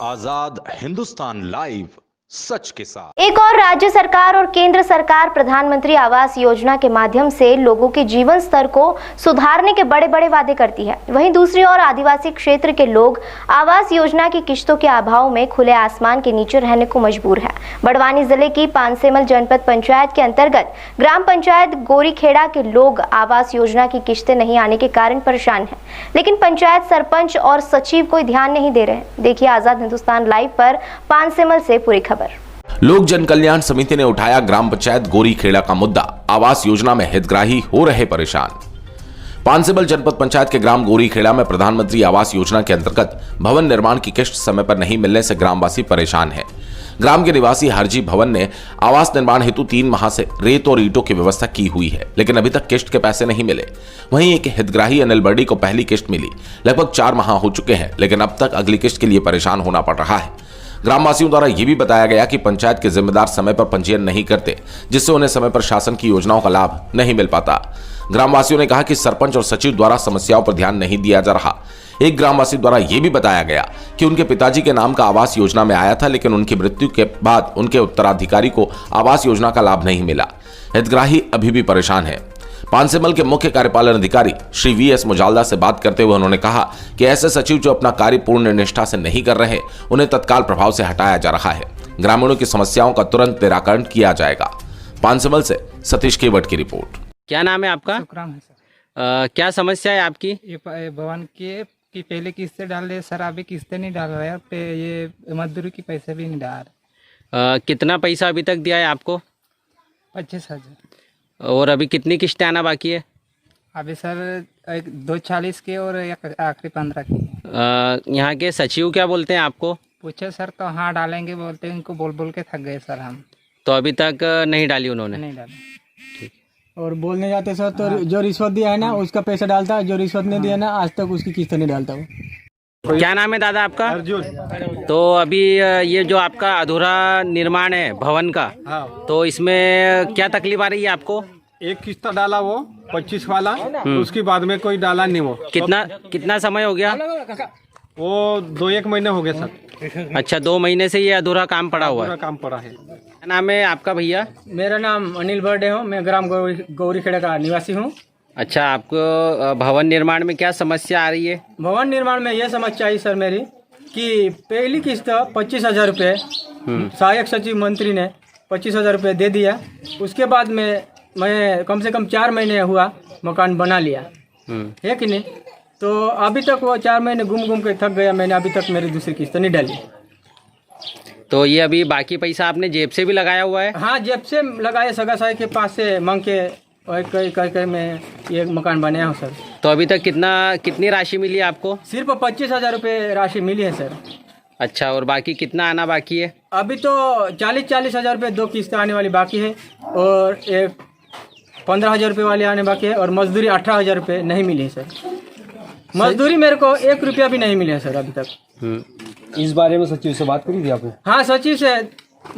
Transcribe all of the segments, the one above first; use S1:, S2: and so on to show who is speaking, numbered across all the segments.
S1: आजाद Hindustan live, सच के साथ।
S2: एक और राज्य सरकार और केंद्र सरकार प्रधानमंत्री आवास योजना के माध्यम से लोगों के जीवन स्तर को सुधारने के बड़े बड़े वादे करती है। वहीं दूसरी ओर आदिवासी क्षेत्र के लोग आवास योजना की किश्तों के अभाव में खुले आसमान के नीचे रहने को मजबूर है। बड़वानी जिले की पानसेमल जनपद पंचायत के अंतर्गत ग्राम पंचायत गोरीखेड़ा के लोग आवास योजना की किश्तें नहीं आने के कारण परेशान हैं, लेकिन पंचायत सरपंच और सचिव कोई ध्यान नहीं दे रहे। देखिए आजाद हिंदुस्तान लाइव पर पानसेमल से पूरी खबर।
S3: लोक जन कल्याण समिति ने उठाया ग्राम पंचायत गोरीखेड़ा का मुद्दा, आवास योजना में हितग्राही हो रहे परेशान। पानसेमल जनपद पंचायत के ग्राम गोरीखेड़ा में प्रधानमंत्री आवास योजना के अंतर्गत भवन निर्माण की किश्त समय पर नहीं मिलने से ग्रामवासी परेशान हैं। ग्राम के निवासी हरजी भवन ने आवास निर्माण हेतु 3 माह से रेत और ईंटों की व्यवस्था की हुई है, लेकिन अभी तक किश्त के पैसे नहीं मिले। वहीं एक हितग्राही अनिल बर्डी को पहली किश्त मिली, लगभग 4 माह हो चुके हैं, लेकिन अब तक अगली किश्त के लिए परेशान होना पड़ रहा है। ग्रामवासियों द्वारा यह भी बताया गया कि पंचायत के जिम्मेदार समय पर पंजीयन नहीं करते, जिससे उन्हें समय पर शासन की योजनाओं का लाभ नहीं मिल पाता। ग्रामवासियों ने कहा कि सरपंच और सचिव द्वारा समस्याओं पर ध्यान नहीं दिया जा रहा। एक ग्रामवासी द्वारा यह भी बताया गया कि उनके पिताजी के नाम का आवास योजना में आया था, लेकिन उनकी मृत्यु के बाद उनके उत्तराधिकारी को आवास योजना का लाभ नहीं मिला। हितग्राही अभी भी परेशान है। पानसेमल के मुख्य कार्यपालन अधिकारी श्री वी.एस. मुजालदा से बात करते हुए उन्होंने कहा कि ऐसे सचिव जो अपना कार्य पूर्ण निष्ठा से नहीं कर रहे, उन्हें तत्काल प्रभाव से हटाया जा रहा है। ग्रामीणों की समस्याओं का तुरंत निराकरण किया जाएगा। पानसेमल से सतीश केवट की रिपोर्ट।
S4: क्या नाम है आपका?
S5: शुक्राम है सर।
S4: क्या समस्या है आपकी?
S5: ये भवन की पहले किस्तें डाल रहे सर, अभी किस्तें नहीं डाल रहे हैं। ये मजदूरी की पैसे भी नहीं डाल रहे।
S4: कितना पैसा अभी तक दिया है आपको?
S5: 25,000।
S4: और अभी कितनी किश्तें आना बाकी है?
S5: अभी सर 240 के और एक आखिरी 15 की।
S4: यहाँ के सचिव क्या बोलते हैं आपको?
S5: पूछे सर तो हाँ डालेंगे बोलते हैं, इनको बोल बोल के थक गए सर हम।
S4: तो अभी तक नहीं डाली उन्होंने?
S5: नहीं डाले।
S6: और बोलने जाते सर तो जो रिश्वत दिया है ना उसका पैसा डालता है, जो रिश्वत नहीं दिया ना आज तक उसकी किस्त नहीं डालता वो।
S4: क्या नाम है दादा आपका?
S7: अर्जुन।
S4: तो अभी ये जो आपका अधूरा निर्माण है भवन का, तो इसमें क्या तकलीफ आ रही है आपको?
S7: एक किस्त डाला वो 25 वाला, उसके बाद में कोई डाला नहीं वो।
S4: कितना समय हो गया?
S7: वो 2-1 महीने हो गए सर।
S4: अच्छा, 2 महीने से ये अधूरा काम पड़ा हुआ है।
S7: काम पड़ा है।
S4: क्या नाम है आपका भैया?
S6: मेरा नाम अनिल बर्डे हूँ, मैं ग्राम गौरीखेड़ा का निवासी हूँ।
S4: अच्छा, आपको भवन निर्माण में क्या समस्या आ रही है?
S6: भवन निर्माण में यह समस्या आई सर मेरी कि पहली किस्त 25,000 रुपये सहायक सचिव मंत्री ने 25,000 रुपये दे दिया। उसके बाद में मैं कम से कम 4 महीने हुआ मकान बना लिया है कि नहीं। तो अभी तक वो 4 महीने घूम के थक गया। मैंने अभी तक मेरी दूसरी किस्त नहीं डाली।
S4: तो ये अभी बाकी पैसा आपने जेब से भी लगाया हुआ है?
S6: हाँ, जेब से लगाया, सगा साई के पास से मांग के और कई मैं ये मकान बनाया हूँ सर।
S4: तो अभी तक कितनी राशि मिली है आपको?
S6: सिर्फ 25,000 रुपये राशि मिली है सर।
S4: अच्छा, और बाकी कितना आना बाकी है?
S6: अभी तो 40,000 रुपये 2 किस्त आने वाली बाकी है और एक 15,000 रुपये वाली आने बाकी है, और मजदूरी 18,000 रुपये नहीं मिली है सर। मजदूरी मेरे को 1 रुपया भी नहीं मिला है सर अभी तक।
S7: इस बारे में सचिव से बात करी थी आपने?
S6: हाँ, सचिव से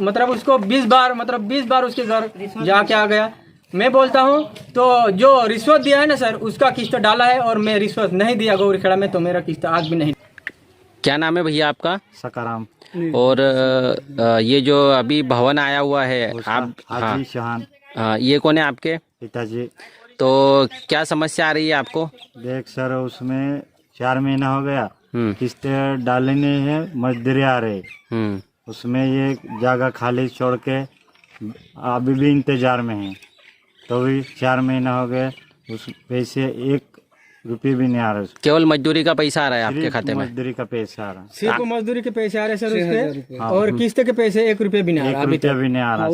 S6: मतलब उसको 20 बार उसके घर जाके आ गया। मैं बोलता हूँ तो जो रिश्वत दिया है ना सर उसका किस्त डाला है, और मैं रिश्वत नहीं दिया गोरीखेड़ा में, तो मेरा किस्त आज भी नहीं।
S4: क्या नाम है भैया आपका?
S8: सकाराम।
S4: और ये जो अभी भवन आया हुआ है आप?
S8: हाजी शान।
S4: ये कौन है आपके?
S8: पिताजी।
S4: तो क्या समस्या आ रही है आपको?
S8: देख सर, उसमें 4 महीना हो गया, किस्त डालने हैं, मजदूरी आ रही। उसमें ये जगह खाली छोड़ के अभी भी इंतजार में है, तो भी 4 महीना हो गए, उस पैसे 1 रुपये भी नहीं आ रहा।
S4: केवल मजदूरी का पैसा आ रहा है आपके खाते में?
S8: मजदूरी का पैसा आ रहा,
S6: सिर्फ मजदूरी के पैसे आ रहे सर उसके, और किस्त के पैसे 1 रुपये भी नहीं आ रहा।
S8: 1 रुपया भी नहीं आ रहा।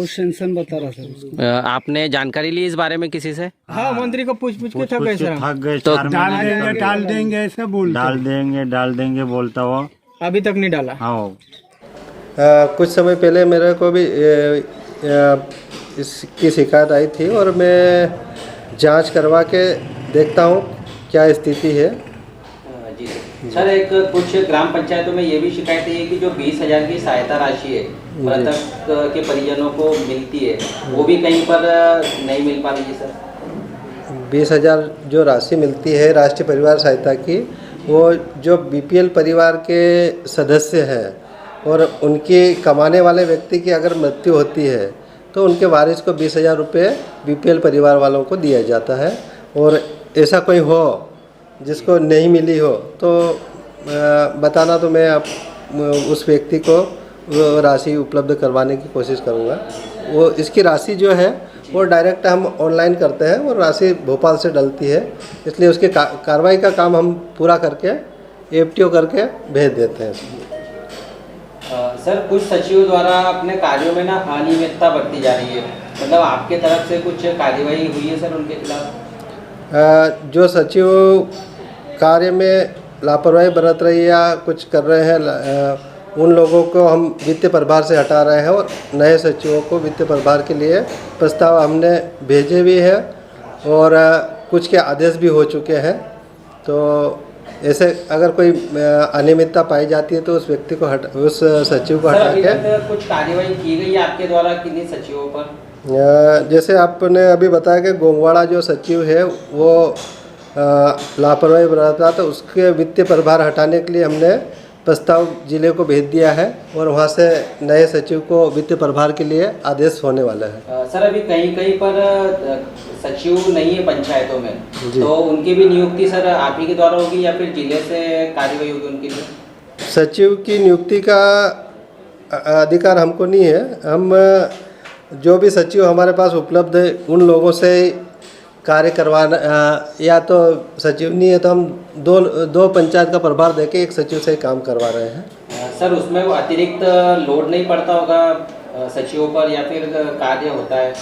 S6: बता रहा सर।
S4: आपने जानकारी ली इस बारे में किसी से?
S6: हाँ, मंत्री को पूछ के थक गए सर।
S8: थक गए।
S4: तो
S8: डाल देंगे बोलता वो,
S6: अभी तक नहीं डाला।
S8: हाँ,
S9: कुछ समय पहले मेरे को भी इसकी शिकायत आई थी, और मैं जांच करवा के देखता हूँ क्या स्थिति है।
S4: जी सर, एक कुछ ग्राम पंचायतों में ये भी शिकायत है कि जो 20,000 की सहायता राशि है मृतक के परिजनों को मिलती है, वो भी कहीं पर नहीं मिल पा रही है सर।
S9: 20,000 जो राशि मिलती है राष्ट्रीय परिवार सहायता की, वो जो BPL परिवार के सदस्य हैं और उनकी कमाने वाले व्यक्ति की अगर मृत्यु होती है तो उनके वारिस को 20,000 रुपये BPL परिवार वालों को दिया जाता है। और ऐसा कोई हो जिसको नहीं मिली हो तो बताना, तो मैं उस व्यक्ति को वो राशि उपलब्ध करवाने की कोशिश करूँगा। वो इसकी राशि जो है वो डायरेक्ट हम ऑनलाइन करते हैं और राशि भोपाल से डलती है, इसलिए उसकी कार्रवाई का काम हम पूरा करके FTO करके भेज देते हैं।
S4: सर, कुछ सचिवों द्वारा अपने कार्यों में ना अनियमितता बरती जा रही है, मतलब आपके तरफ से कुछ कार्यवाही हुई है सर उनके खिलाफ?
S9: जो सचिव कार्य में लापरवाही बरत रही है या कुछ कर रहे हैं उन लोगों को हम वित्तीय प्रभार से हटा रहे हैं और नए सचिवों को वित्तीय प्रभार के लिए प्रस्ताव हमने भेजे भी है और कुछ के आदेश भी हो चुके हैं। तो ऐसे अगर कोई अनियमितता पाई जाती है तो उस व्यक्ति को उस सचिव को हटा के
S4: कुछ कार्यवाही की गई है आपके द्वारा किन्हीं सचिवों पर?
S9: जैसे आपने अभी बताया कि गोंगवाड़ा जो सचिव है वो लापरवाही बरता, तो उसके वित्तीय प्रभार हटाने के लिए हमने प्रस्ताव जिले को भेज दिया है और वहाँ से नए सचिव को वित्तीय प्रभार के लिए आदेश होने वाला है।
S4: सर, अभी कहीं कहीं पर सचिव नहीं है पंचायतों में, तो उनकी भी नियुक्ति सर आप ही के द्वारा होगी या फिर जिले से कार्यवाही होगी उनके लिए?
S9: सचिव की नियुक्ति का अधिकार हमको नहीं है। हम जो भी सचिव हमारे पास उपलब्ध है उन लोगों से कार्य करवाना, या तो सचिव नहीं है तो हम दो पंचायत का प्रभार देके एक सचिव से काम करवा रहे हैं।
S4: सर, उसमें वो अतिरिक्त लोड नहीं पड़ता होगा सचिवों पर या फिर कार्य होता है?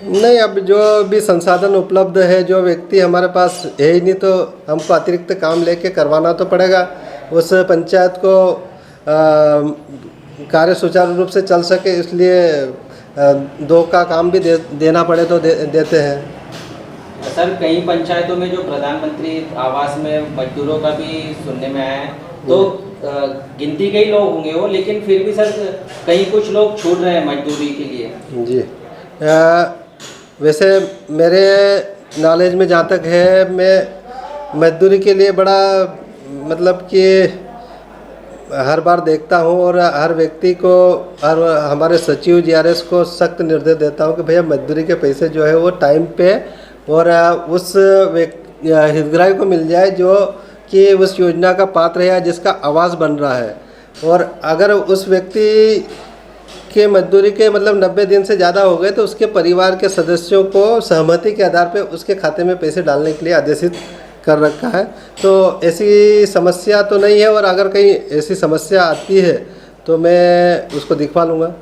S9: नहीं, अब जो भी संसाधन उपलब्ध है, जो व्यक्ति हमारे पास है ही नहीं, तो हमको अतिरिक्त काम लेके करवाना तो पड़ेगा। उस पंचायत को कार्य सुचारू रूप से चल सके, इसलिए दो का काम भी देना पड़े तो देते हैं।
S4: सर, कई पंचायतों में जो प्रधानमंत्री आवास में मजदूरों का भी सुनने में आया है, तो गिनती के ही लोग होंगे वो, लेकिन फिर भी सर कहीं कुछ लोग छूट रहे हैं मजदूरी के लिए।
S9: जी, वैसे मेरे नॉलेज में जहाँ तक है, मैं मजदूरी के लिए बड़ा मतलब कि हर बार देखता हूँ और हर व्यक्ति को, हर हमारे सचिव GRS को सख्त निर्देश देता हूँ कि भैया मजदूरी के पैसे जो है वो टाइम पे और उस हितग्राही को मिल जाए जो कि उस योजना का पात्र है या जिसका आवास बन रहा है। और अगर उस व्यक्ति के मजदूरी के मतलब 90 दिन से ज़्यादा हो गए तो उसके परिवार के सदस्यों को सहमति के आधार पर उसके खाते में पैसे डालने के लिए आदेशित कर रखा है। तो ऐसी समस्या तो नहीं है, और अगर कहीं ऐसी समस्या आती है तो मैं उसको दिखवा लूँगा।